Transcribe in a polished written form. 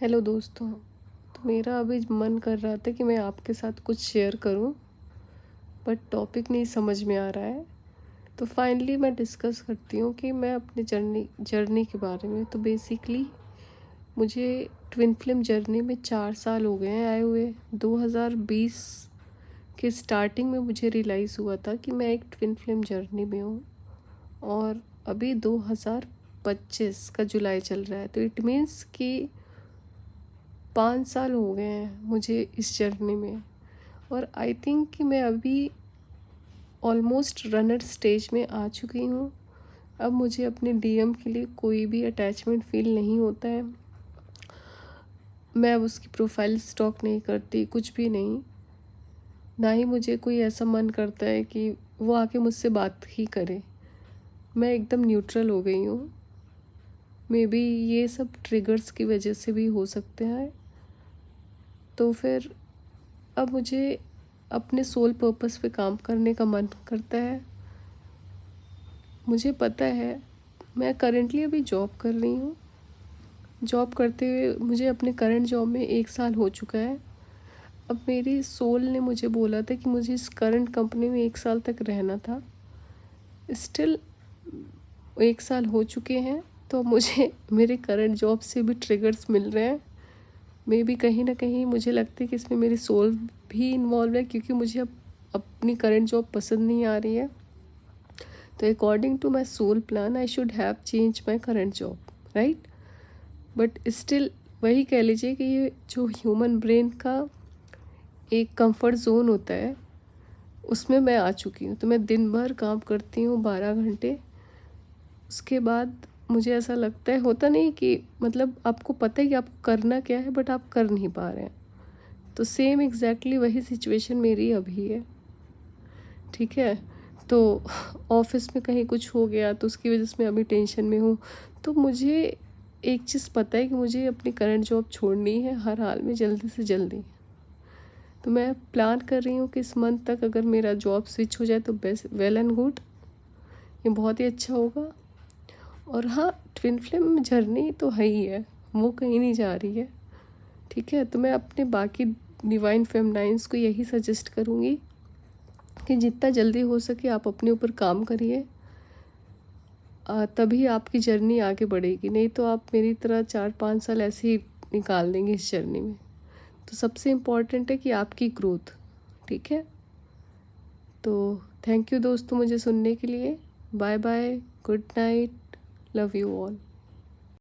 Hello दोस्तों। तो मेरा अभी मन कर रहा था कि मैं आपके साथ कुछ शेयर करूं, बट टॉपिक नहीं समझ में आ रहा है। तो फाइनली मैं डिस्कस करती हूँ कि मैं अपने जर्नी के बारे में। तो बेसिकली मुझे ट्विन फ्लेम जर्नी में 4 साल हो गए हैं आए हुए। 2020 के स्टार्टिंग में मुझे रियलाइज़ हुआ था कि मैं एक ट्विन फ्लेम जर्नी में हूँ, और अभी 2025 का जुलाई चल रहा है। तो इट मीन्स कि 5 साल हो गए हैं मुझे इस जर्नी में। और आई थिंक कि मैं अभी ऑलमोस्ट रनर स्टेज में आ चुकी हूँ। अब मुझे अपने डीएम के लिए कोई भी अटैचमेंट फील नहीं होता है। मैं अब उसकी प्रोफाइल स्टॉक नहीं करती, कुछ भी नहीं। ना ही मुझे कोई ऐसा मन करता है कि वो आके मुझसे बात ही करे। मैं एकदम न्यूट्रल हो गई हूँ। मे बी ये सब ट्रिगर्स की वजह से भी हो सकते हैं। तो फिर अब मुझे अपने सोल पर्पस पे काम करने का मन करता है। मुझे पता है, मैं करंटली अभी जॉब कर रही हूँ। जॉब करते हुए मुझे अपने करंट जॉब में 1 साल हो चुका है। अब मेरी सोल ने मुझे बोला था कि मुझे इस करंट कंपनी में 1 साल तक रहना था। स्टिल 1 साल हो चुके हैं, तो मुझे मेरे करंट जॉब से भी ट्रिगर्स मिल रहे हैं। मे बी कहीं ना कहीं मुझे लगता है कि इसमें मेरी सोल भी इन्वॉल्व है, क्योंकि मुझे अब अपनी करंट जॉब पसंद नहीं आ रही है। तो according to my sole plan I should have change my current job, right. But still वही कह लीजिए कि ये जो ह्यूमन ब्रेन का एक कंफर्ट जोन होता है, उसमें मैं आ चुकी हूँ। तो मैं दिन भर काम करती हूँ 12 घंटे। उसके बाद मुझे ऐसा लगता है, होता नहीं कि मतलब आपको पता है कि आपको करना क्या है, बट आप कर नहीं पा रहे हैं। तो सेम एग्जैक्टली वही सिचुएशन मेरी अभी है, ठीक है। तो ऑफिस में कहीं कुछ हो गया तो उसकी वजह से मैं अभी टेंशन में हूँ। तो मुझे एक चीज़ पता है कि मुझे अपनी करंट जॉब छोड़नी है हर हाल में, जल्दी से जल्दी। तो मैं प्लान कर रही हूँ कि इस मंथ तक अगर मेरा जॉब स्विच हो जाए तो बेस्ट, वेल एंड गुड, ये बहुत ही अच्छा होगा। और हाँ, ट्विन फ्लेम जर्नी तो है ही है, वो कहीं नहीं जा रही है, ठीक है। तो मैं अपने बाकी डिवाइन फेमनाइंस को यही सजेस्ट करूँगी कि जितना जल्दी हो सके आप अपने ऊपर काम करिए। तभी आपकी जर्नी आगे बढ़ेगी, नहीं तो आप मेरी तरह 4-5 साल ऐसे ही निकाल देंगे इस जर्नी में। तो सबसे इम्पॉर्टेंट है कि आपकी ग्रोथ, ठीक है। तो थैंक यू दोस्तों मुझे सुनने के लिए। Bye bye, good night, love you all.